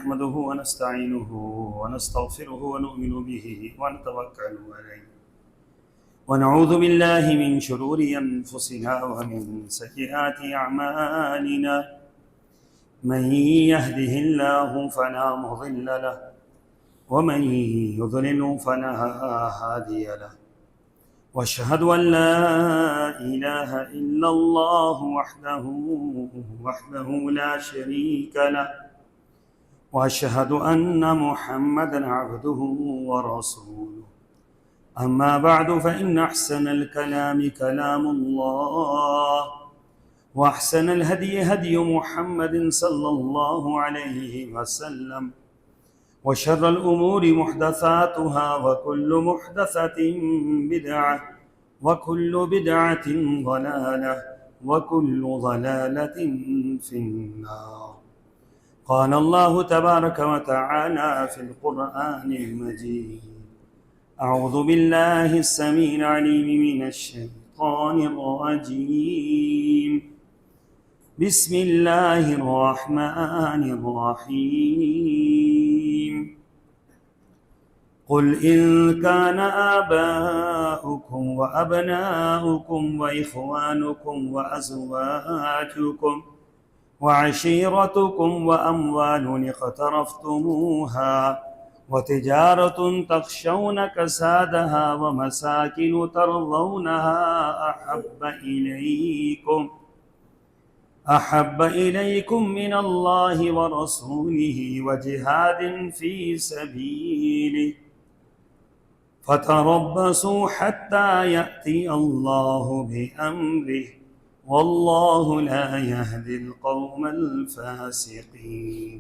نحمده ونستعينه ونستغفره ونؤمن به ونتوكل عليه ونعوذ بالله من شرور أنفسنا ومن سيئات أعمالنا من يهده الله فلا مضل له ومن يضلل فلا هادي له واشهد ان لا اله الا الله وحده لا شريك له واشهد ان محمدا عبده ورسوله اما بعد فان احسن الكلام كلام الله واحسن الهدي هدي محمد صلى الله عليه وسلم وشر الأمور محدثاتها وكل محدثة بدعة وكل بدعة ضلالة وكل ضلالة في النار. قال الله تبارك وتعالى في القرآن المجيد: أعوذ بالله السميع العليم من الشيطان الرجيم. بسم الله الرحمن الرحيم. قل إن كان آباؤكم وأبناؤكم وإخوانكم وأزواجكم وعشيرتكم وأموال اقترفتموها وتجارة تخشون كسادها ومساكن ترضونها أحب إليكم من الله ورسوله وجهاد في سبيله فتربصوا حتى يأتي الله بأمره والله لا يهدي القوم الفاسقين.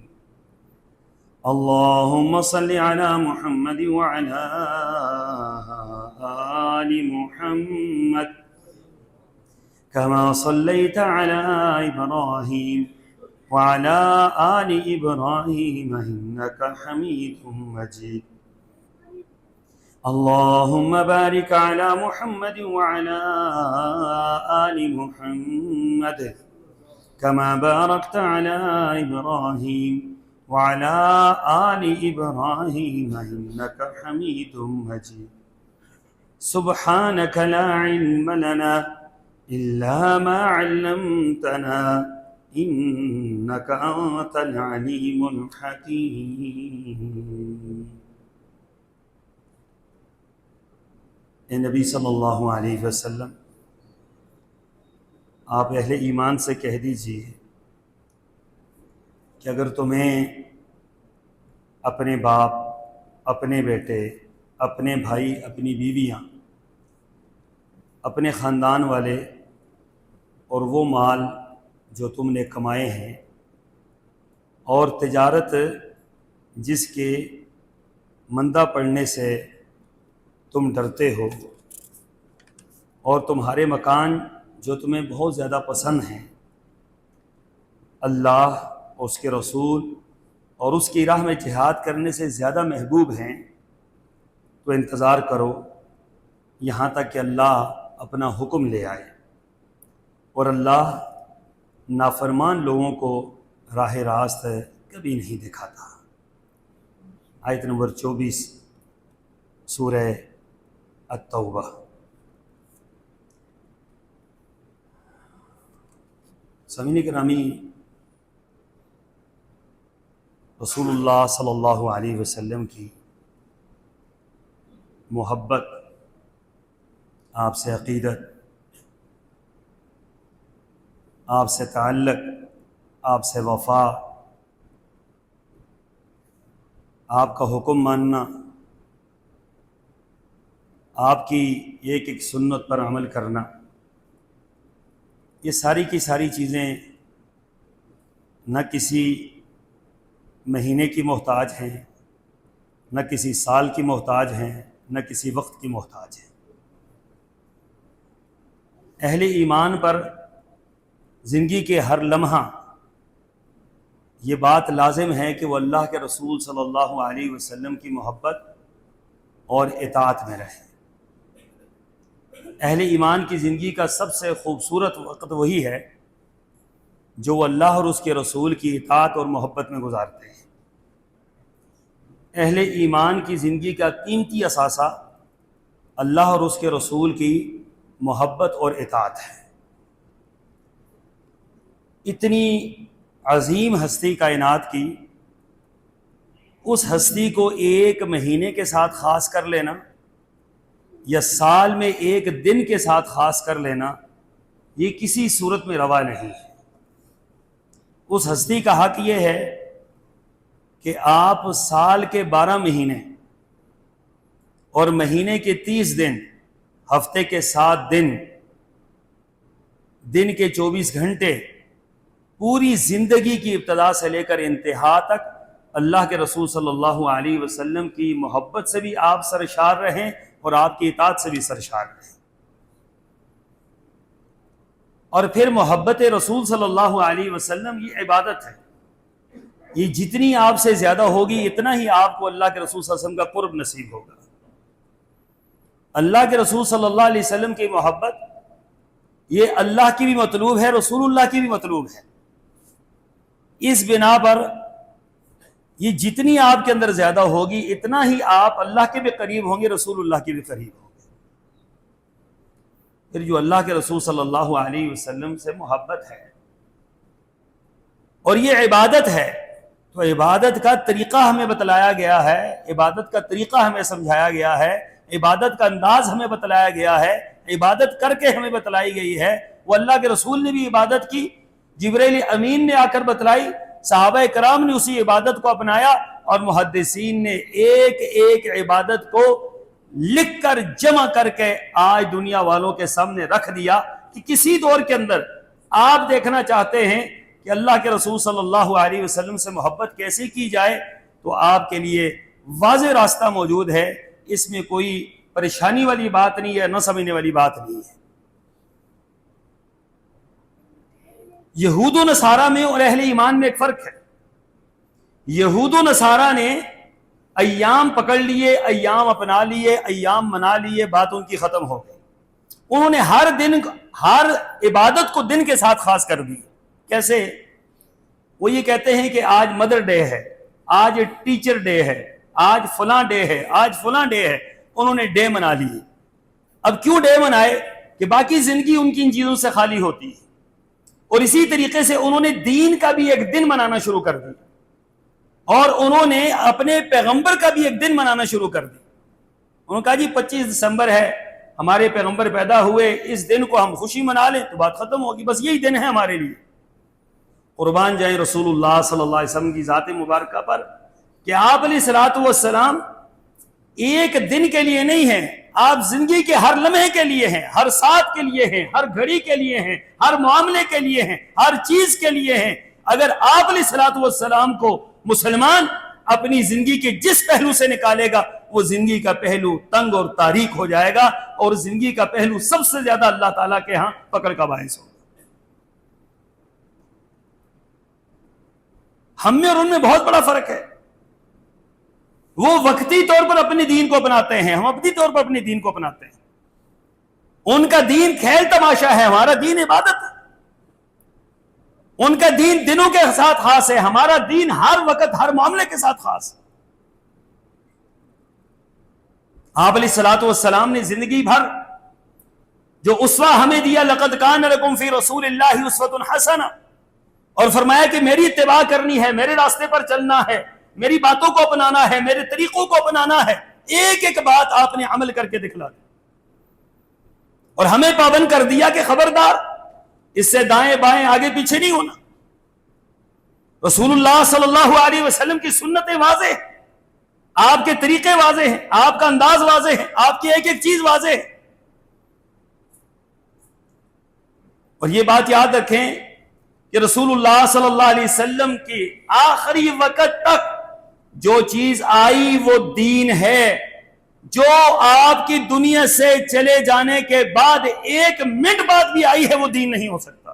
اللهم صل على محمد وعلى آل محمد كما صليت على إبراهيم وعلى آل إبراهيم إنك حميد مجيد. اللهم بارك على محمد وعلى آل محمد كما باركت على إبراهيم وعلى آل إبراهيم إنك حميد مجيد. سبحانك لا علم لنا إلا ما علمتنا إنك أنت العليم الحكيم. اے نبی صلی اللہ علیہ وسلم، آپ اہل ایمان سے کہہ دیجئے کہ اگر تمہیں اپنے باپ، اپنے بیٹے، اپنے بھائی، اپنی بیویاں، اپنے خاندان والے اور وہ مال جو تم نے کمائے ہیں اور تجارت جس کے مندہ پڑنے سے تم ڈرتے ہو اور تمہارے مکان جو تمہیں بہت زیادہ پسند ہیں، اللہ اور اس کے رسول اور اس کی راہ میں جہاد کرنے سے زیادہ محبوب ہیں، تو انتظار کرو یہاں تک کہ اللہ اپنا حکم لے آئے، اور اللہ نافرمان لوگوں کو راہ راست کبھی نہیں دکھاتا۔ آیت نمبر 24 سورہ التوبہ۔ سامعین گرامی، رسول اللہ صلی اللہ علیہ وسلم کی محبت، آپ سے عقیدت، آپ سے تعلق، آپ سے وفا، آپ کا حکم ماننا، آپ کی ایک ایک سنت پر عمل کرنا، یہ ساری کی ساری چیزیں نہ کسی مہینے کی محتاج ہیں، نہ کسی سال کی محتاج ہیں، نہ کسی وقت کی محتاج ہیں۔ اہل ایمان پر زندگی کے ہر لمحہ یہ بات لازم ہے کہ وہ اللہ کے رسول صلی اللہ علیہ وسلم کی محبت اور اطاعت میں رہے۔ اہل ایمان کی زندگی کا سب سے خوبصورت وقت وہی ہے جو وہ اللہ اور اس کے رسول کی اطاعت اور محبت میں گزارتے ہیں۔ اہل ایمان کی زندگی کا قیمتی اثاثہ اللہ اور اس کے رسول کی محبت اور اطاعت ہے۔ اتنی عظیم ہستی کائنات کی، اس ہستی کو ایک مہینے کے ساتھ خاص کر لینا یا سال میں ایک دن کے ساتھ خاص کر لینا، یہ کسی صورت میں روا نہیں ہے۔ اس ہستی کا حق یہ ہے کہ آپ سال کے 12 مہینے اور مہینے کے 30 دن، ہفتے کے 7 دن، دن کے 24 گھنٹے، پوری زندگی کی ابتدا سے لے کر انتہا تک اللہ کے رسول صلی اللہ علیہ وسلم کی محبت سے بھی آپ سرشار رہیں اور آپ کی اطاعت سے بھی سرشار رہیں۔ اور پھر محبت رسول صلی اللہ علیہ وسلم یہ عبادت ہے، یہ جتنی آپ سے زیادہ ہوگی اتنا ہی آپ کو اللہ کے رسول صلی اللہ علیہ وسلم کا قرب نصیب ہوگا۔ اللہ کے رسول صلی اللہ علیہ وسلم کی محبت یہ اللہ کی بھی مطلوب ہے، رسول اللہ کی بھی مطلوب ہے۔ اس بنا پر یہ جتنی آپ کے اندر زیادہ ہوگی اتنا ہی آپ اللہ کے بھی قریب ہوں گے، رسول اللہ کے بھی قریب ہوں گے۔ پھر جو اللہ کے رسول صلی اللہ علیہ وسلم سے محبت ہے اور یہ عبادت ہے، تو عبادت کا طریقہ ہمیں بتلایا گیا ہے، عبادت کا طریقہ ہمیں سمجھایا گیا ہے، عبادت کا انداز ہمیں بتلایا گیا ہے، عبادت کر کے ہمیں بتلائی گئی ہے۔ وہ اللہ کے رسول نے بھی عبادت کی، جبرائیل امین نے آ کر بتلائی، صحابہ کرام نے اسی عبادت کو اپنایا، اور محدثین نے ایک ایک عبادت کو لکھ کر جمع کر کے آج دنیا والوں کے سامنے رکھ دیا کہ کسی دور کے اندر آپ دیکھنا چاہتے ہیں کہ اللہ کے رسول صلی اللہ علیہ وسلم سے محبت کیسے کی جائے، تو آپ کے لیے واضح راستہ موجود ہے، اس میں کوئی پریشانی والی بات نہیں ہے، نہ سمجھنے والی بات نہیں ہے۔ یہود و نصارہ میں اور اہل ایمان میں ایک فرق ہے۔ یہود و نصارہ نے ایام پکڑ لیے، ایام اپنا لیے، ایام منا لیے، بات ان کی ختم ہو گئی۔ انہوں نے ہر دن، ہر عبادت کو دن کے ساتھ خاص کر دی۔ کیسے؟ وہ یہ کہتے ہیں کہ آج مدر ڈے ہے، آج ٹیچر ڈے ہے، آج فلاں ڈے ہے، آج فلاں ڈے ہے۔ انہوں نے ڈے منا لیے۔ اب کیوں ڈے منائے؟ کہ باقی زندگی ان کی ان چیزوں سے خالی ہوتی ہے۔ اور اسی طریقے سے انہوں نے دین کا بھی ایک دن منانا شروع کر دیا، اور انہوں نے اپنے پیغمبر کا بھی ایک دن منانا شروع کر دیا۔ انہوں نے کہا جی 25 دسمبر ہے، ہمارے پیغمبر پیدا ہوئے، اس دن کو ہم خوشی منا لیں تو بات ختم ہوگی، بس یہی دن ہے ہمارے لیے۔ قربان جائیں رسول اللہ صلی اللہ علیہ وسلم کی ذات مبارکہ پر کہ آپ علیہ الصلوۃ والسلام ایک دن کے لیے نہیں ہیں، آپ زندگی کے ہر لمحے کے لیے ہیں، ہر ساتھ کے لیے ہیں، ہر گھڑی کے لیے ہیں، ہر معاملے کے لیے ہیں، ہر چیز کے لیے ہیں۔ اگر آپ علیہ الصلوۃ والسلام کو مسلمان اپنی زندگی کے جس پہلو سے نکالے گا، وہ زندگی کا پہلو تنگ اور تاریک ہو جائے گا، اور زندگی کا پہلو سب سے زیادہ اللہ تعالیٰ کے ہاں فقر کا باعث ہوگا۔ ہم میں اور ان میں بہت بڑا فرق ہے۔ وہ وقتی طور پر اپنے دین کو اپناتے ہیں، ہم اپنی طور پر اپنے دین کو اپناتے ہیں۔ ان کا دین کھیل تماشا ہے، ہمارا دین عبادت ہے۔ ان کا دین دنوں کے ساتھ خاص ہے، ہمارا دین ہر وقت ہر معاملے کے ساتھ خاص ہے۔ آپ علیہ الصلوۃ والسلام نے زندگی بھر جو اسوہ ہمیں دیا، لقد کان لکم فی رسول اللہ اسوۃ حسنہ، اور فرمایا کہ میری اتباع کرنی ہے، میرے راستے پر چلنا ہے، میری باتوں کو اپنانا ہے، میرے طریقوں کو اپنانا ہے۔ ایک ایک بات آپ نے عمل کر کے دکھلا دی، اور ہمیں پابند کر دیا کہ خبردار اس سے دائیں بائیں آگے پیچھے نہیں ہونا۔ رسول اللہ صلی اللہ علیہ وسلم کی سنتیں واضح ہیں، آپ کے طریقے واضح ہیں، آپ کا انداز واضح ہے، آپ کی ایک ایک چیز واضح ہے۔ اور یہ بات یاد رکھیں کہ رسول اللہ صلی اللہ علیہ وسلم کی آخری وقت تک جو چیز آئی وہ دین ہے۔ جو آپ کی دنیا سے چلے جانے کے بعد ایک منٹ بعد بھی آئی ہے وہ دین نہیں ہو سکتا۔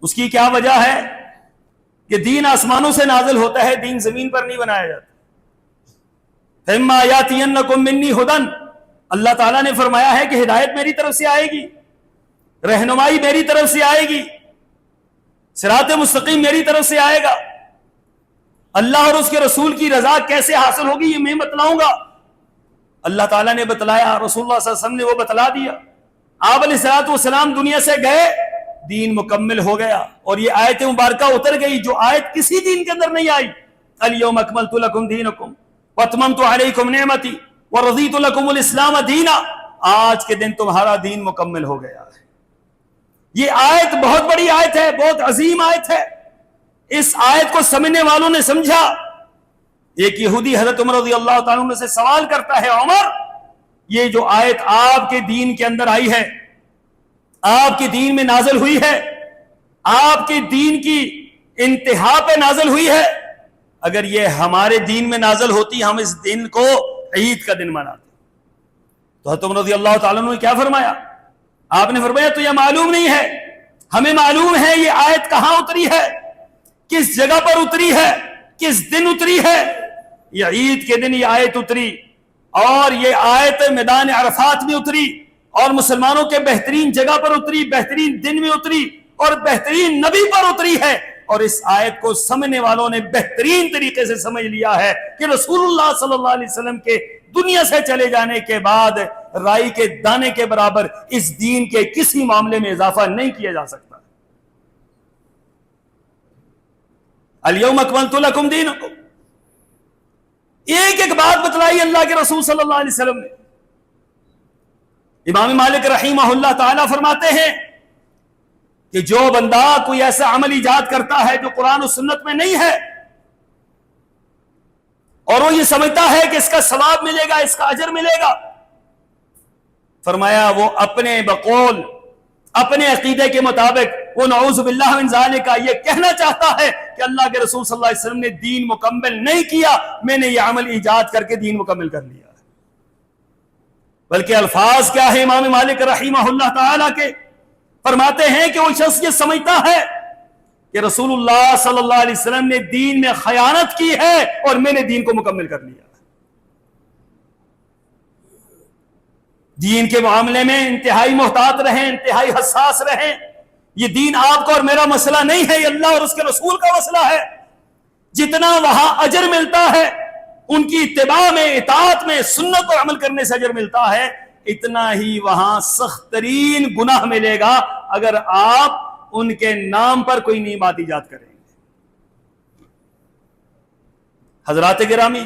اس کی کیا وجہ ہے؟ کہ دین آسمانوں سے نازل ہوتا ہے، دین زمین پر نہیں بنایا جاتا۔ فَإِمَّا يَأْتِيَنَّكُم مِّنِّي هُدًى، اللہ تعالیٰ نے فرمایا ہے کہ ہدایت میری طرف سے آئے گی، رہنمائی میری طرف سے آئے گی، صراط مستقیم میری طرف سے آئے گا۔ اللہ اور اس کے رسول کی رضا کیسے حاصل ہوگی یہ میں بتلاؤں گا. اللہ تعالیٰ نے بتلایا, رسول اللہ صلی اللہ علیہ وسلم نے وہ بتلا دیا. آپ علیہ الصلوۃ والسلام دنیا سے گئے, دین مکمل ہو گیا. اور یہ آیت مبارکہ اتر گئی جو آیت کسی دین کے اندر نہیں آئی. الیوم اکملت لکم دینکم واتممت علیکم نعمتی ورضیت لکم الاسلام دینا. آج کے دن تمہارا دین مکمل ہو گیا ہے. یہ آیت بہت بڑی آیت ہے, بہت عظیم آیت ہے. اس آیت کو سمجھنے والوں نے سمجھا. ایک یہودی حضرت عمر رضی اللہ تعالیٰ عنہ سے سوال کرتا ہے, عمر یہ جو آیت آپ کے دین کے اندر آئی ہے, آپ کے دین میں نازل ہوئی ہے, آپ کے دین کی انتہا پہ نازل ہوئی ہے, اگر یہ ہمارے دین میں نازل ہوتی ہم اس دن کو عید کا دن مناتے. تو حضرت عمر رضی اللہ تعالیٰ عنہ نے کیا فرمایا؟ آپ نے فرمایا تو یہ معلوم نہیں ہے, ہمیں معلوم ہے یہ آیت کہاں اتری ہے, کس جگہ پر اتری ہے, کس دن اتری ہے. یہ عید کے دن یہ آیت اتری, اور یہ آیت میدان عرفات میں اتری, اور مسلمانوں کے بہترین جگہ پر اتری, بہترین دن میں اتری, اور بہترین نبی پر اتری ہے. اور اس آیت کو سمجھنے والوں نے بہترین طریقے سے سمجھ لیا ہے کہ رسول اللہ صلی اللہ علیہ وسلم کے دنیا سے چلے جانے کے بعد رائی کے دانے کے برابر اس دین کے کسی معاملے میں اضافہ نہیں کیا جا سکتا. الیوم اکملت لکم دینکم, ایک ایک بات بتلائی اللہ کے رسول صلی اللہ علیہ وسلم نے. امام مالک رحمہ اللہ تعالی فرماتے ہیں کہ جو بندہ کوئی ایسا عمل ایجاد کرتا ہے جو قرآن و سنت میں نہیں ہے, اور وہ یہ سمجھتا ہے کہ اس کا ثواب ملے گا, اس کا اجر ملے گا, فرمایا وہ اپنے بقول اپنے عقیدے کے مطابق وہ نعوذ باللہ من ذالک یہ کہنا چاہتا ہے کہ اللہ کے رسول صلی اللہ علیہ وسلم نے دین مکمل نہیں کیا, میں نے یہ عمل ایجاد کر کے دین مکمل کر لیا. بلکہ الفاظ کیا ہے امام مالک رحمہ اللہ تعالی کے؟ فرماتے ہیں کہ وہ شخص یہ سمجھتا ہے کہ رسول اللہ صلی اللہ علیہ وسلم نے دین میں خیانت کی ہے اور میں نے دین کو مکمل کر لیا. دین کے معاملے میں انتہائی محتاط رہیں, انتہائی حساس رہیں. یہ دین آپ کا اور میرا مسئلہ نہیں ہے, یہ اللہ اور اس کے رسول کا مسئلہ ہے. جتنا وہاں اجر ملتا ہے ان کی اتباع میں, اطاعت میں, سنت پر عمل کرنے سے اجر ملتا ہے, اتنا ہی وہاں سخت ترین گناہ ملے گا اگر آپ ان کے نام پر کوئی نئی بات ایجاد کریں گے. حضرات گرامی,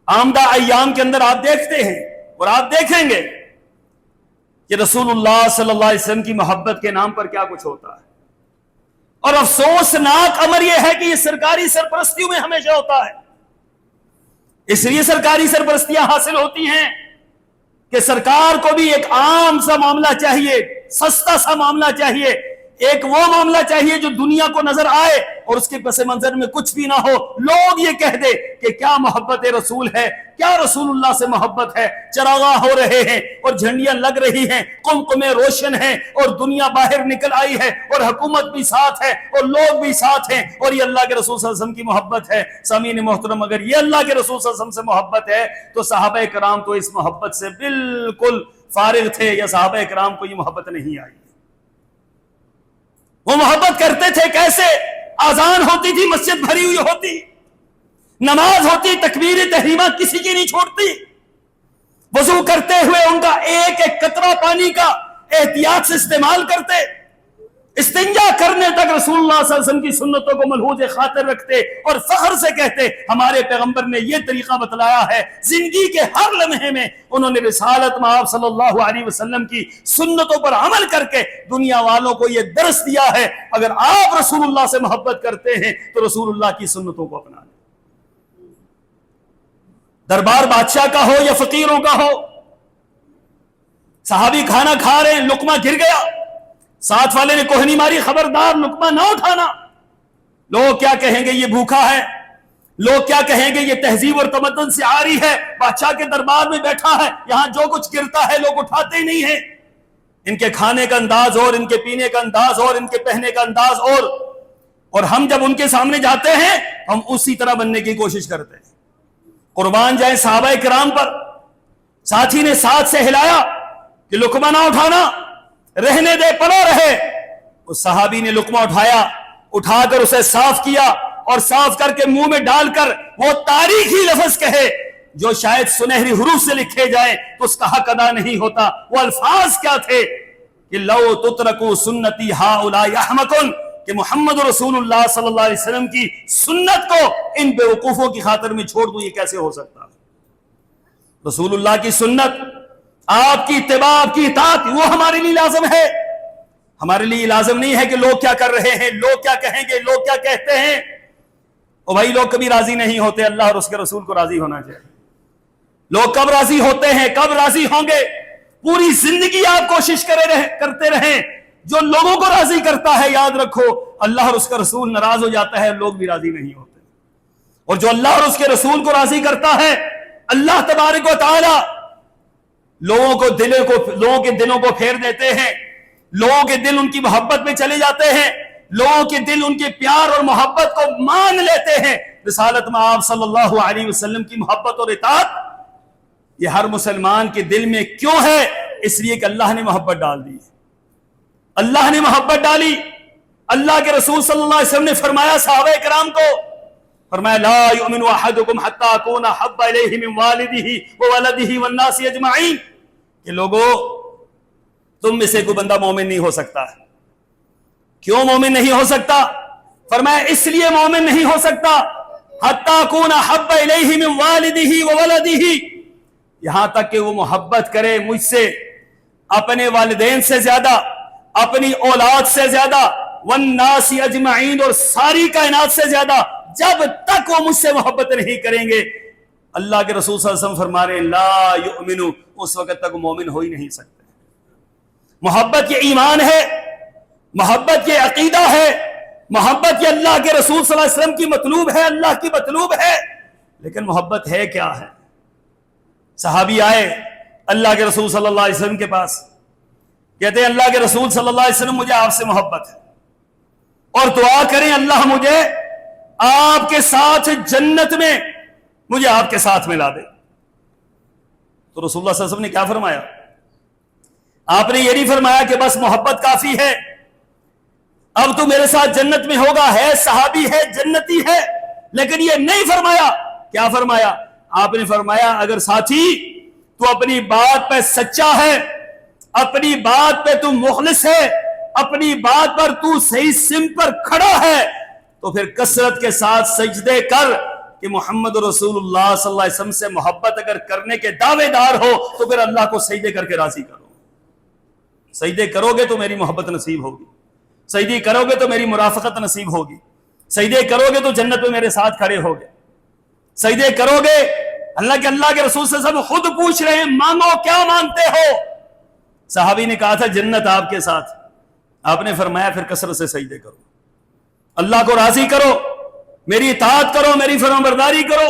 آمدہ ایام کے اندر آپ دیکھتے ہیں اور آپ دیکھیں گے کہ رسول اللہ صلی اللہ علیہ وسلم کی محبت کے نام پر کیا کچھ ہوتا ہے. اور افسوسناک امر یہ ہے کہ یہ سرکاری سرپرستیوں میں ہمیشہ ہوتا ہے. اس لیے سرکاری سرپرستیاں حاصل ہوتی ہیں کہ سرکار کو بھی ایک عام سا معاملہ چاہیے, سستا سا معاملہ چاہیے, ایک وہ معاملہ چاہیے جو دنیا کو نظر آئے اور اس کے پس منظر میں کچھ بھی نہ ہو, لوگ یہ کہہ دے کہ کیا محبت رسول ہے, کیا رسول اللہ سے محبت ہے. چراغاں ہو رہے ہیں اور جھنڈیاں لگ رہی ہیں, قمقمے روشن ہیں اور دنیا باہر نکل آئی ہے اور حکومت بھی ساتھ ہے اور لوگ بھی ساتھ ہیں, اور یہ اللہ کے رسول صلی اللہ علیہ وسلم کی محبت ہے. سامعین محترم, اگر یہ اللہ کے رسول صلی اللہ علیہ وسلم سے محبت ہے تو صحابہ کرام تو اس محبت سے بالکل فارغ تھے, یا صحابہ کرام کو یہ محبت نہیں آئی. وہ محبت کرتے تھے کیسے؟ اذان ہوتی تھی مسجد بھری ہوئی ہوتی, نماز ہوتی تکبیر تحریمہ کسی کی نہیں چھوڑتی, وضو کرتے ہوئے ان کا ایک ایک قطرہ پانی کا احتیاط سے استعمال کرتے, استنجا کرنے تک رسول اللہ صلی اللہ علیہ وسلم کی سنتوں کو ملحوظ خاطر رکھتے اور فخر سے کہتے ہمارے پیغمبر نے یہ طریقہ بتلایا ہے. زندگی کے ہر لمحے میں انہوں نے رسالت میں آپ صلی اللہ علیہ وسلم کی سنتوں پر عمل کر کے دنیا والوں کو یہ درس دیا ہے, اگر آپ رسول اللہ سے محبت کرتے ہیں تو رسول اللہ کی سنتوں کو اپنا لیں. دربار بادشاہ کا ہو یا فقیروں کا ہو, صحابی کھانا کھا رہے ہیں, لقمہ گر گیا, ساتھ والے نے کوہنی ماری, خبردار لقمہ نہ اٹھانا. لوگ کیا کہیں گے یہ بھوکا ہے, لوگ کیا کہیں گے یہ تہذیب اور تمدن سے عاری ہے, بادشاہ کے دربار میں بیٹھا ہے, یہاں جو کچھ گرتا ہے لوگ اٹھاتے ہی نہیں ہیں. ان کے کھانے کا انداز اور, ان کے پینے کا انداز اور, ان کے پہنے کا انداز اور ہم جب ان کے سامنے جاتے ہیں ہم اسی طرح بننے کی کوشش کرتے ہیں. قربان جائیں صحابہ کرام پر. ساتھی نے ساتھ سے ہلایا کہ لقمہ نہ اٹھانا, رہنے دے, پڑا رہے. اس صحابی نے لقمہ اٹھایا, اٹھا کر اسے صاف کیا اور صاف کر کے منہ میں ڈال کر وہ تاریخی لفظ کہے جو شاید سنہری حروف سے لکھے جائیں تو اس کا حق ادا نہیں ہوتا. وہ الفاظ کیا تھے کہ لو تترکو سنتی ہؤلاء احمقن، کہ محمد رسول اللہ صلی اللہ علیہ وسلم کی سنت کو ان بیوقوفوں کی خاطر میں چھوڑ دوں، یہ کیسے ہو سکتا؟ رسول اللہ کی سنت، آپ کی اتباع، آپ کی اطاعت، وہ ہمارے لیے لازم ہے. ہمارے لیے لازم نہیں ہے کہ لوگ کیا کر رہے ہیں، لوگ کیا کہیں گے، لوگ کیا کہتے ہیں. اور بھائی لوگ کبھی راضی نہیں ہوتے، اللہ اور اس کے رسول کو راضی ہونا چاہیے. لوگ کب راضی ہوتے ہیں، کب راضی ہوں گے؟ پوری زندگی آپ کوشش کرتے رہیں. جو لوگوں کو راضی کرتا ہے، یاد رکھو اللہ اور اس کا رسول ناراض ہو جاتا ہے، لوگ بھی راضی نہیں ہوتے. اور جو اللہ اور اس کے رسول کو راضی کرتا ہے، اللہ تبارک و تعالی لوگوں کے دلوں کو پھیر دیتے ہیں. لوگوں کے دل ان کی محبت میں چلے جاتے ہیں، لوگوں کے دل ان کے پیار اور محبت کو مان لیتے ہیں. رسالت میں آپ صلی اللہ علیہ وسلم کی محبت اور اطاعت یہ ہر مسلمان کے دل میں کیوں ہے؟ اس لیے کہ اللہ نے محبت ڈال دی. اللہ نے محبت ڈالی. اللہ کے رسول صلی اللہ علیہ وسلم نے فرمایا صحابہ کرام کو، فرمایا لا یؤمن احدکم حتی اکون احب الیہ من والدہ وولدہ والناس اجمعین، کہ لوگوں تم میں سے کوئی بندہ مومن نہیں ہو سکتا. کیوں مومن نہیں ہو سکتا؟ فرمایا اس لیے مومن نہیں ہو سکتا حتی اکون احب الیہ من والدہ وولدہ، یہاں تک کہ وہ محبت کرے مجھ سے اپنے والدین سے زیادہ، اپنی اولاد سے زیادہ، والناس اجمعین اور ساری کائنات سے زیادہ. جب تک وہ مجھ سے محبت نہیں کریں گے، اللہ کے رسول صلی اللہ علیہ وسلم فرما رہے ہیں لا یؤمنو، اس وقت تک وہ مومن ہو ہی نہیں سکتے. محبت یہ ایمان ہے، محبت یہ عقیدہ ہے، محبت یہ اللہ کے رسول صلی اللہ علیہ وسلم کی مطلوب ہے، اللہ کی مطلوب ہے. لیکن محبت ہے کیا ہے؟ صحابی آئے اللہ کے رسول صلی اللہ علیہ وسلم کے پاس، کہتے ہیں اللہ کے رسول صلی اللہ علیہ وسلم مجھے آپ سے محبت ہے، اور دعا کریں اللہ مجھے آپ کے ساتھ جنت میں مجھے آپ کے ساتھ ملا دے. تو رسول اللہ صلی اللہ علیہ وسلم نے کیا فرمایا؟ آپ نے یہ نہیں فرمایا کہ بس محبت کافی ہے، اب تو میرے ساتھ جنت میں ہوگا، ہے صحابی ہے جنتی ہے. لیکن یہ نہیں فرمایا. کیا فرمایا؟ آپ نے فرمایا اگر ساتھی تو اپنی بات پہ سچا ہے، اپنی بات پہ تو مخلص ہے، اپنی بات پر تو صحیح سم پر کھڑا ہے، تو پھر کثرت کے ساتھ سجدے کر کہ محمد رسول اللہ صلی اللہ علیہ وسلم سے محبت اگر کرنے کے دعوے دار ہو تو پھر اللہ کو سجدے کر کے راضی کرو. سجدے کرو گے تو میری محبت نصیب ہوگی، سجدے کرو گے تو میری مرافقت نصیب ہوگی، سجدے کرو گے تو جنت میں میرے ساتھ کھڑے ہوگے. سجدے کرو گے، اللہ کے رسول صلی اللہ علیہ وسلم خود پوچھ رہے ہیں مانگو کیا مانگتے ہو؟ صحابی نے کہا تھا جنت آپ کے ساتھ. آپ نے فرمایا پھر کثرت سے سجدے کرو، اللہ کو راضی کرو، میری اطاعت کرو، میری فرمانبرداری کرو.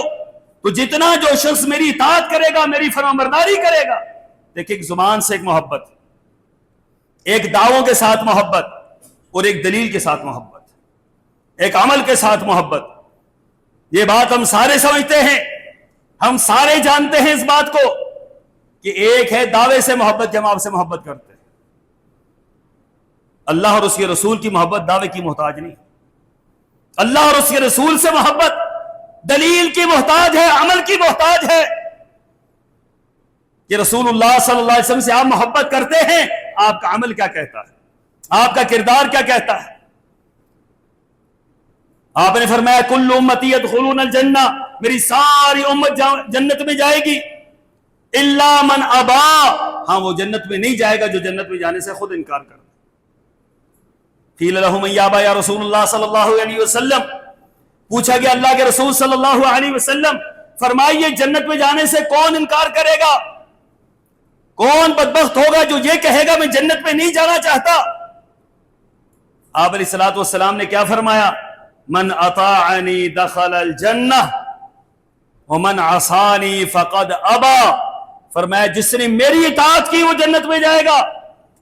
تو جتنا جو شخص میری اطاعت کرے گا، میری فرمانبرداری کرے گا، دیکھیں ایک زبان سے ایک محبت، ایک دعووں کے ساتھ محبت، اور ایک دلیل کے ساتھ محبت، ایک عمل کے ساتھ محبت. یہ بات ہم سارے سمجھتے ہیں، ہم سارے جانتے ہیں اس بات کو کہ ایک ہے دعوے سے محبت کہ ہم آپ سے محبت کرتے ہیں. اللہ اور اس کے رسول کی محبت دعوے کی محتاج نہیں. اللہ اور اس کے رسول سے محبت دلیل کی محتاج ہے، عمل کی محتاج ہے. کہ رسول اللہ صلی اللہ علیہ وسلم سے آپ محبت کرتے ہیں، آپ کا عمل کیا کہتا ہے، آپ کا کردار کیا کہتا ہے. آپ نے فرمایا کل امتی یدخلون الجنہ، میری ساری امت جنت میں جائے گی، الا من ابا، ہاں وہ جنت میں نہیں جائے گا جو جنت میں جانے سے خود انکار کرتا. قیل لہ من یابا یا رسول اللہ صلی اللہ علیہ وسلم، پوچھا گیا اللہ کے رسول صلی اللہ علیہ وسلم فرمائیے جنت میں جانے سے کون انکار کرے گا، کون بدبخت ہوگا جو یہ کہے گا میں جنت میں نہیں جانا چاہتا. آپ علیہ الصلوۃ والسلام نے کیا فرمایا؟ من اطاعنی دخل الجنہ ومن عصانی فقد ابا. فرمایا جس نے میری اطاعت کی وہ جنت میں جائے گا،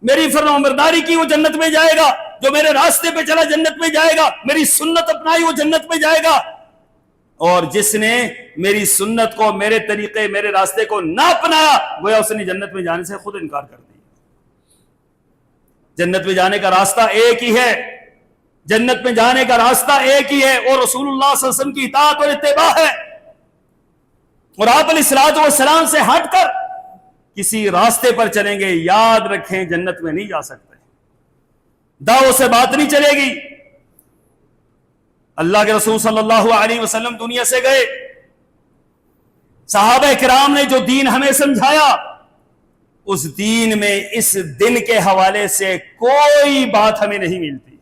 میری فرمانبرداری کی وہ جنت میں جائے گا، جو میرے راستے پہ چلا جنت میں جائے گا، میری سنت اپنائی وہ جنت میں جائے گا. اور جس نے میری سنت کو، میرے طریقے، میرے راستے کو نہ اپنایا، گویا اس نے جنت میں جانے سے خود انکار کر دیا. جنت میں جانے کا راستہ ایک ہی ہے، جنت میں جانے کا راستہ ایک ہی ہے اور رسول اللہ صلی اللہ علیہ وسلم کی اطاعت اور اتباع ہے، اور آپ علیہ الصلوۃ والسلام سے ہٹ کر کسی راستے پر چلیں گے، یاد رکھیں جنت میں نہیں جا سکتے، دعووں سے بات نہیں چلے گی۔ اللہ کے رسول صلی اللہ علیہ وسلم دنیا سے گئے، صحابہ کرام نے جو دین ہمیں سمجھایا، اس دین میں اس دن کے حوالے سے کوئی بات ہمیں نہیں ملتی۔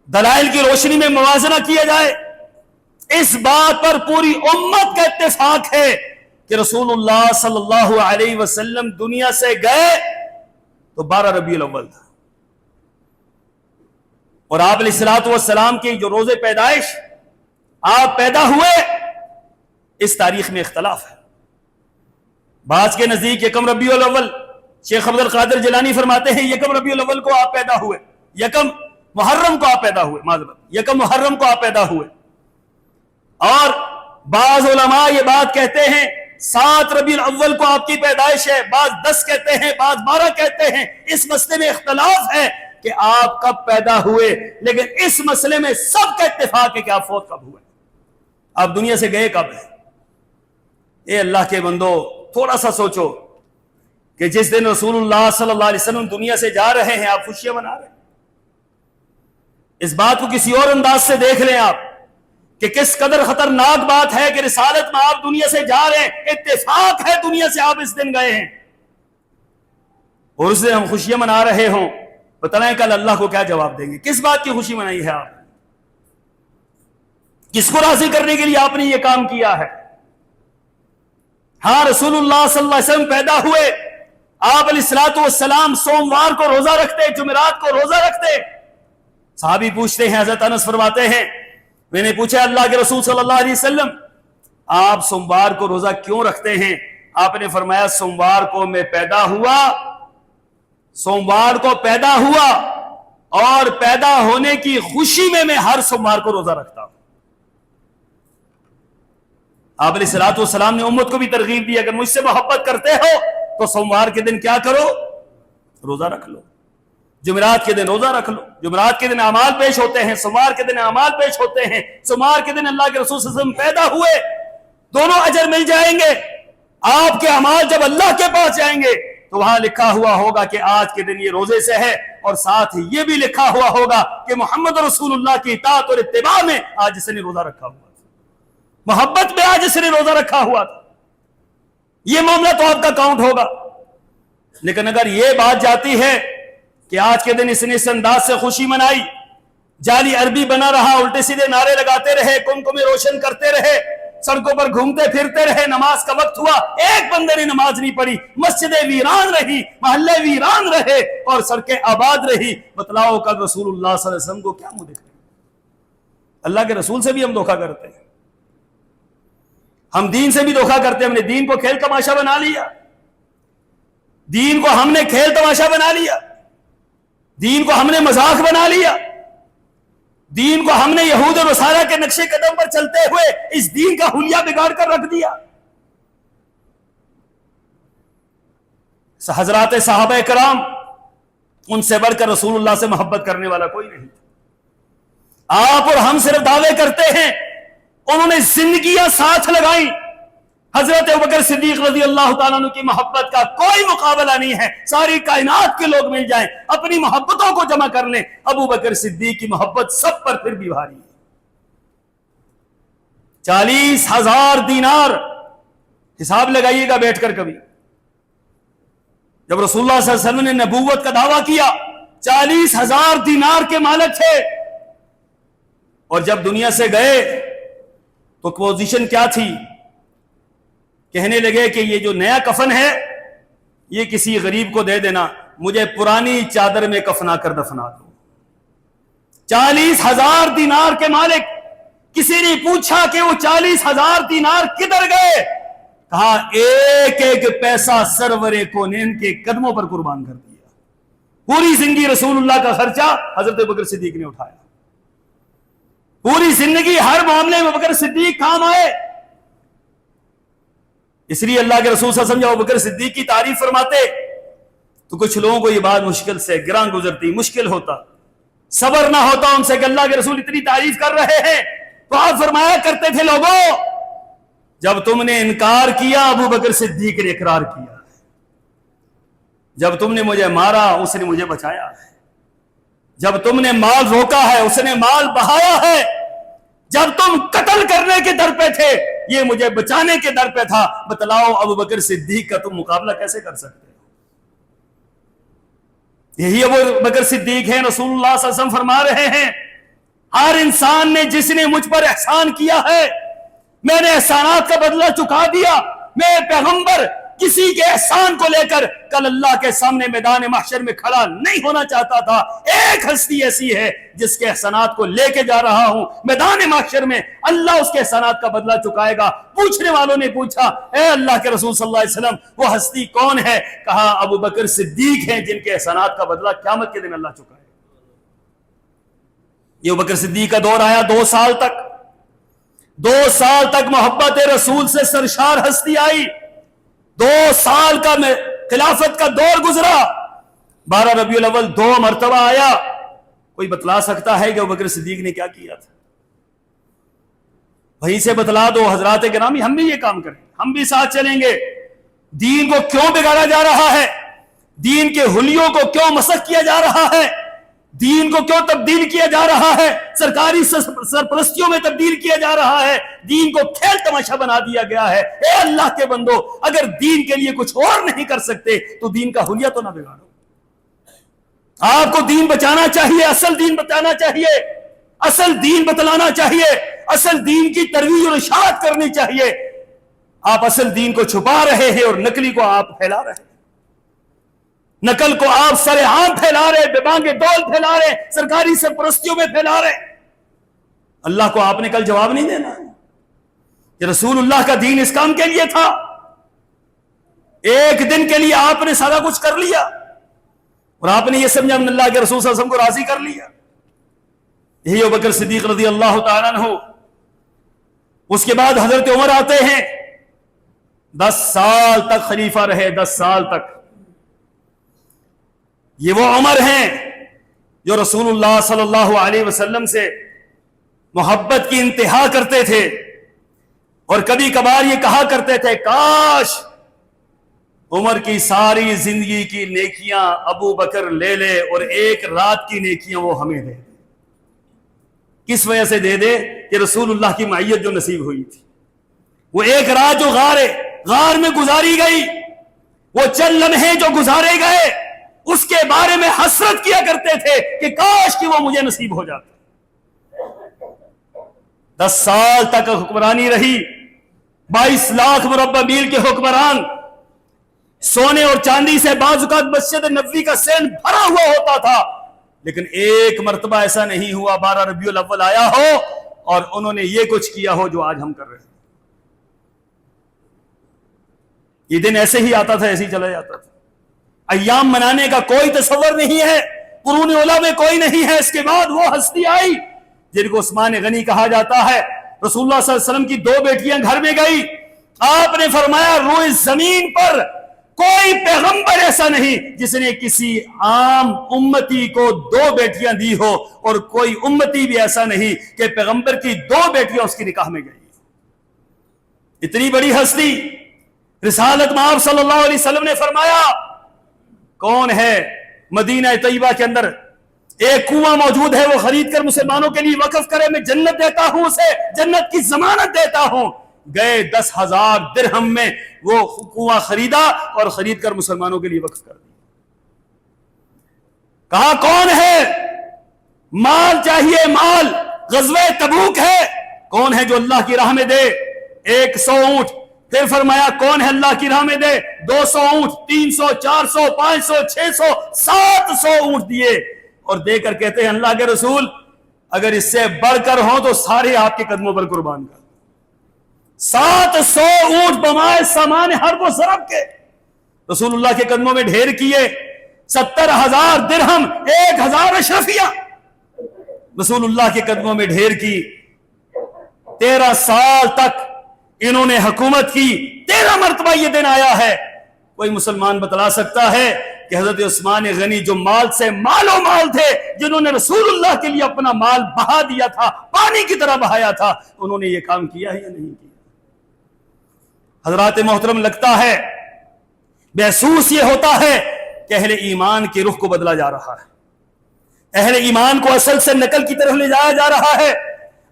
دلائل کی روشنی میں موازنہ کیا جائے، اس بات پر پوری امت کا اتفاق ہے کہ رسول اللہ صلی اللہ علیہ وسلم دنیا سے گئے تو 12 ربیع الاول تھا، اور آپ علیہ الصلوۃ والسلام کی جو روز پیدائش آپ پیدا ہوئے، اس تاریخ میں اختلاف ہے۔ بعض کے نزدیک یکم ربیع الاول، شیخ عبد القادر جیلانی فرماتے ہیں یکم ربیع الاول کو آپ پیدا ہوئے، یکم محرم کو آپ پیدا ہوئے، معذرت یکم محرم کو آپ پیدا ہوئے، اور بعض علماء یہ بات کہتے ہیں 7 ربیع الاول کو آپ کی پیدائش ہے، بعض 10 کہتے ہیں، بعض 12 کہتے ہیں۔ اس مسئلے میں اختلاف ہے کہ آپ کب پیدا ہوئے، لیکن اس مسئلے میں سب کا اتفاق ہے کہ آپ فوت کب ہوئے، آپ دنیا سے گئے کب ہیں۔ اے اللہ کے بندو، تھوڑا سا سوچو کہ جس دن رسول اللہ صلی اللہ علیہ وسلم دنیا سے جا رہے ہیں آپ خوشیاں منا رہے ہیں۔ اس بات کو کسی اور انداز سے دیکھ لیں آپ کہ کس قدر خطرناک بات ہے کہ رسالت میں آپ دنیا سے جا رہے ہیں، اتفاق ہے دنیا سے آپ اس دن گئے ہیں، اور اس دن ہم خوشیاں منا رہے ہوں، بتائیں کل اللہ کو کیا جواب دیں گے؟ کس بات کی خوشی منائی ہے آپ نے؟ کس کو راضی کرنے کے لیے آپ نے یہ کام کیا ہے؟ ہاں، رسول اللہ صلی اللہ علیہ وسلم پیدا ہوئے، آپ علیہ الصلوۃ والسلام سوموار کو روزہ رکھتے، جمعرات کو روزہ رکھتے۔ صحابی پوچھتے ہیں، حضرت انس فرماتے ہیں میں نے پوچھا اللہ کے رسول صلی اللہ علیہ وسلم آپ سوموار کو روزہ کیوں رکھتے ہیں؟ آپ نے فرمایا سوموار کو میں پیدا ہوا، سوموار کو پیدا ہوا، اور پیدا ہونے کی خوشی میں ہر سوموار کو روزہ رکھتا ہوں۔ آپ علیہ الصلوۃ والسلام نے امت کو بھی ترغیب دی، اگر مجھ سے محبت کرتے ہو تو سوموار کے دن کیا کرو؟ روزہ رکھ لو، جمعرات کے دن روزہ رکھ لو۔ جمعرات کے دن اعمال پیش ہوتے ہیں، سوموار کے دن اعمال پیش ہوتے ہیں۔ سوموار کے دن اللہ کے رسول صلی اللہ علیہ وسلم پیدا ہوئے، دونوں اجر مل جائیں گے۔ آپ کے اعمال جب اللہ کے پاس جائیں گے تو وہاں لکھا ہوا ہوگا کہ آج کے دن یہ روزے سے ہے، اور ساتھ ہی یہ بھی لکھا ہوا ہوگا کہ محمد رسول اللہ کی اطاعت اور اتباع میں آج اس نے روزہ رکھا ہوا تھا، محبت میں آج اس نے روزہ رکھا ہوا تھا۔ یہ معاملہ تو آپ کا کاؤنٹ ہوگا۔ لیکن اگر یہ بات جاتی ہے کہ آج کے دن اس نے اس انداز سے خوشی منائی، جعلی عربی بنا رہا، الٹے سیدھے نعرے لگاتے رہے، کمکمے روشن کرتے رہے، سڑکوں پر گھومتے پھرتے رہے، نماز کا وقت ہوا ایک بندے نے نماز نہیں پڑھی، مسجدیں ویران رہی، محلے ویران رہے، اور سڑکیں آباد رہی، بتلاؤ کل رسول اللہ صلی اللہ علیہ وسلم کو کیا منہ دکھائیں؟ اللہ کے رسول سے بھی ہم دھوکہ کرتے ہیں، ہم دین سے بھی دھوکہ کرتے ہیں۔ ہم نے دین کو کھیل تماشا بنا لیا، دین کو ہم نے کھیل تماشا بنا لیا، دین کو ہم نے مذاق بنا لیا، دین کو ہم نے یہود اور نصارہ کے نقشے قدم پر چلتے ہوئے اس دین کا حلیہ بگاڑ کر رکھ دیا۔ حضرات صحابہ کرام، ان سے بڑھ کر رسول اللہ سے محبت کرنے والا کوئی نہیں تھا۔ آپ اور ہم صرف دعوے کرتے ہیں، انہوں نے زندگیاں ساتھ لگائیں۔ حضرت ابوبکر صدیق رضی اللہ تعالیٰ عنہ کی محبت کا کوئی مقابلہ نہیں ہے، ساری کائنات کے لوگ مل جائیں اپنی محبتوں کو جمع کر لیں، ابوبکر صدیق کی محبت سب پر پھر بھی بھاری ہے۔ 40,000 دینار، حساب لگائیے گا بیٹھ کر کبھی، جب رسول اللہ صلی اللہ علیہ وسلم نے نبوت کا دعویٰ کیا 40,000 دینار کے مالک تھے، اور جب دنیا سے گئے تو پوزیشن کیا تھی؟ کہنے لگے کہ یہ جو نیا کفن ہے یہ کسی غریب کو دے دینا، مجھے پرانی چادر میں کفنا کر دفنا دو۔ 40,000 دینار کے مالک، کسی نے پوچھا کہ وہ 40,000 دینار کدھر گئے؟ کہا ایک ایک پیسہ سرور کونین کے قدموں پر قربان کر دیا۔ پوری زندگی رسول اللہ کا خرچہ حضرت ابوبکر صدیق نے اٹھایا، پوری زندگی ہر معاملے میں ابوبکر صدیق کام آئے۔ اس لیے اللہ کے رسول صلی اللہ علیہ وسلم جب ابوبکر صدیق کی تعریف فرماتے تو کچھ لوگوں کو یہ بات مشکل سے گراں گزرتی، مشکل ہوتا، صبر نہ ہوتا ان سے کہ اللہ کے رسول اتنی تعریف کر رہے ہیں۔ تو آپ فرمایا کرتے تھے لوگوں، جب تم نے انکار کیا ابو بکر صدیق نے اقرار کیا، جب تم نے مجھے مارا اس نے مجھے بچایا ہے، جب تم نے مال روکا ہے اس نے مال بہایا ہے، جب تم قتل کرنے کے در پہ تھے یہ مجھے بچانے کے در پہ تھا۔ بتلاؤ ابو بکر صدیق کا تم مقابلہ کیسے کر سکتے ہو؟ یہی ابو بکر صدیق ہیں۔ رسول اللہ صلی اللہ علیہ وسلم فرما رہے ہیں ہر انسان نے جس نے مجھ پر احسان کیا ہے میں نے احسانات کا بدلہ چکا دیا۔ میں پیغمبر کسی کے احسان کو لے کر کل اللہ کے سامنے میدان محشر میں کھڑا نہیں ہونا چاہتا تھا۔ ایک ہستی ایسی ہے جس کے احسانات کو لے کے جا رہا ہوں، میدان محشر میں اللہ اس کے احسانات کا بدلہ چکائے گا۔ پوچھنے والوں نے پوچھا اے اللہ کے رسول صلی اللہ علیہ وسلم وہ ہستی کون ہے؟ کہا ابو بکر صدیق ہیں جن کے احسانات کا بدلہ قیامت کے دن اللہ چکائے گا۔ یہ ابو بکر صدیق کا دور آیا 2 سال تک، 2 سال تک محبت رسول سے سرشار ہستی آئی، 2 سال کا خلافت کا دور گزرا۔ 12 ربیع الاول 2 مرتبہ آیا۔ کوئی بتلا سکتا ہے کہ ابو بکر صدیق نے کیا کیا تھا؟ وہیں سے بتلا دو حضرات گرامی، ہم بھی یہ کام کریں، ہم بھی ساتھ چلیں گے۔ دین کو کیوں بگاڑا جا رہا ہے؟ دین کے حلیوں کو کیوں مسخ کیا جا رہا ہے؟ دین کو کیوں تبدیل کیا جا رہا ہے؟ سرکاری سرپرستیوں میں تبدیل کیا جا رہا ہے، دین کو کھیل تماشا بنا دیا گیا ہے۔ اے اللہ کے بندو، اگر دین کے لیے کچھ اور نہیں کر سکتے تو دین کا حلیہ تو نہ بگاڑو۔ آپ کو دین بچانا چاہیے، اصل دین بچانا چاہیے، اصل دین بتلانا چاہیے، اصل دین کی ترویج اور اشاعت کرنی چاہیے۔ آپ اصل دین کو چھپا رہے ہیں اور نقلی کو آپ پھیلا رہے ہیں، نقل کو آپ سر عام پھیلا رہے، بے بانگ دول پھیلا رہے، سرکاری سرپرستیوں میں پھیلا رہے۔ اللہ کو آپ نے کل جواب نہیں دینا ہے کہ رسول اللہ کا دین اس کام کے لیے تھا۔ ایک دن کے لیے آپ نے سارا کچھ کر لیا اور آپ نے یہ سمجھا ہم اللہ کے رسول صلی اللہ علیہ وسلم کو راضی کر لیا۔ یہی ابو بکر صدیق رضی اللہ تعالیٰ عنہ۔ اس کے بعد حضرت عمر آتے ہیں، 10 سال تک خلیفہ رہے، 10 سال تک۔ یہ وہ عمر ہیں جو رسول اللہ صلی اللہ علیہ وسلم سے محبت کی انتہا کرتے تھے اور کبھی کبھار یہ کہا کرتے تھے کاش عمر کی ساری زندگی کی نیکیاں ابو بکر لے لے اور ایک رات کی نیکیاں وہ ہمیں دے۔ کس وجہ سے دے دے؟ کہ رسول اللہ کی معیت جو نصیب ہوئی تھی، وہ ایک رات جو غار میں گزاری گئی، وہ چند لمحے جو گزارے گئے، اس کے بارے میں حسرت کیا کرتے تھے کہ کاش کہ وہ مجھے نصیب ہو جاتا۔ 10 سال تک حکمرانی رہی، 22 لاکھ مربع میل کے حکمران، سونے اور چاندی سے بعض اوقات مسجد نبوی کا سین بھرا ہوا ہوتا تھا، لیکن ایک مرتبہ ایسا نہیں ہوا 12 ربیع الاول آیا ہو اور انہوں نے یہ کچھ کیا ہو جو آج ہم کر رہے ہیں۔ یہ دن ایسے ہی آتا تھا، ایسے ہی چلا جاتا تھا۔ ایام منانے کا کوئی تصور نہیں ہے، قرون اولیٰ میں کوئی نہیں ہے۔ اس کے بعد وہ ہستی آئی جن کو عثمان غنی کہا جاتا ہے۔ رسول اللہ صلی اللہ علیہ وسلم کی 2 بیٹیاں گھر میں گئی، آپ نے فرمایا روئے زمین پر کوئی پیغمبر ایسا نہیں جس نے کسی عام امتی کو 2 بیٹیاں دی ہو، اور کوئی امتی بھی ایسا نہیں کہ پیغمبر کی 2 بیٹیاں اس کی نکاح میں گئی۔ اتنی بڑی ہستی رسالت میں آپ صلی اللہ علیہ وسلم نے فرمایا کون ہے مدینہ طیبہ کے اندر ایک کنواں موجود ہے، وہ خرید کر مسلمانوں کے لیے وقف کرے، میں جنت دیتا ہوں، اسے جنت کی ضمانت دیتا ہوں۔ گئے 10,000 درہم میں وہ کنواں خریدا اور خرید کر مسلمانوں کے لیے وقف کر دیا۔ کہا کون ہے؟ مال چاہیے، مال غزوہ تبوک ہے، کون ہے جو اللہ کی راہ میں دے 100 اونٹ؟ پھر فرمایا کون ہے اللہ کی راہ میں دے 200 اونٹ، 300، 400، 500، 600، 700 اونٹ دیے، اور دے کر کہتے ہیں اللہ کے رسول اگر اس سے بڑھ کر ہوں تو سارے آپ کے قدموں پر قربان کر۔ 700 اونٹ بمائے سامان حرب و ضرب کے رسول اللہ کے قدموں میں ڈھیر کیے۔ 70,000 درہم، 1,000 اشرفیہ رسول اللہ کے قدموں میں ڈھیر کی۔ 13 سال تک انہوں نے حکومت کی، 13 مرتبہ یہ دن آیا ہے۔ کوئی مسلمان بتلا سکتا ہے کہ حضرت عثمان غنی جو مال سے مال و مال تھے، جنہوں نے رسول اللہ کے لیے اپنا مال بہا دیا تھا، پانی کی طرح بہایا تھا، انہوں نے یہ کام کیا ہے یا نہیں کیا؟ حضرات محترم، لگتا ہے محسوس یہ ہوتا ہے کہ اہل ایمان کے رخ کو بدلا جا رہا ہے، اہل ایمان کو اصل سے نقل کی طرف لے جایا جا رہا ہے،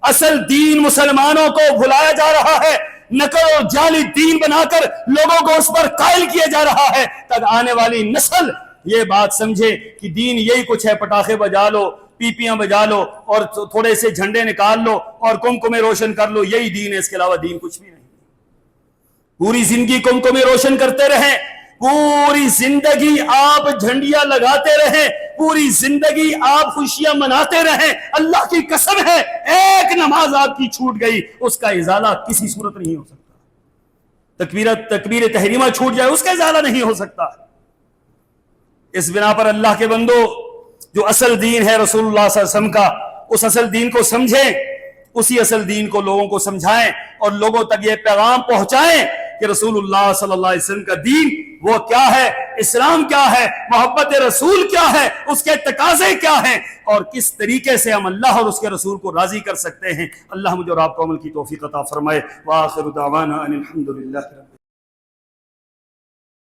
اصل دین مسلمانوں کو بھلایا جا رہا ہے، نقل اور جعلی دین بنا کر لوگوں کو اس پر قائل کیا جا رہا ہے تاکہ آنے والی نسل یہ بات سمجھے کہ دین یہی کچھ ہے، پٹاخے بجا لو، پیپیاں بجا لو اور تھوڑے سے جھنڈے نکال لو اور کمکمے روشن کر لو، یہی دین ہے، اس کے علاوہ دین کچھ بھی نہیں۔ پوری زندگی کمکمے روشن کرتے رہیں، پوری زندگی آپ جھنڈیاں لگاتے رہیں، پوری زندگی آپ خوشیاں مناتے رہیں، اللہ کی قسم ہے ایک نماز آپ کی چھوٹ گئی، اس کا ازالہ کسی صورت نہیں ہو سکتا۔ تکبیر تحریمہ چھوٹ جائے، اس کا ازالہ نہیں ہو سکتا۔ اس بنا پر اللہ کے بندو، جو اصل دین ہے رسول اللہ صلی اللہ علیہ وسلم کا، اس اصل دین کو سمجھیں، اسی اصل دین کو لوگوں کو سمجھائیں اور لوگوں تک یہ پیغام پہنچائیں کہ رسول اللہ صلی اللہ علیہ وسلم کا دین وہ کیا ہے، اسلام کیا ہے، محبت رسول کیا ہے، اس کے تقاضے کیا ہیں اور کس طریقے سے ہم اللہ اور اس کے رسول کو راضی کر سکتے ہیں۔ اللہ مجھے اور آپ کو عمل کی توفیق عطا فرمائے۔ وآخر دعوانا ان الحمد للہ۔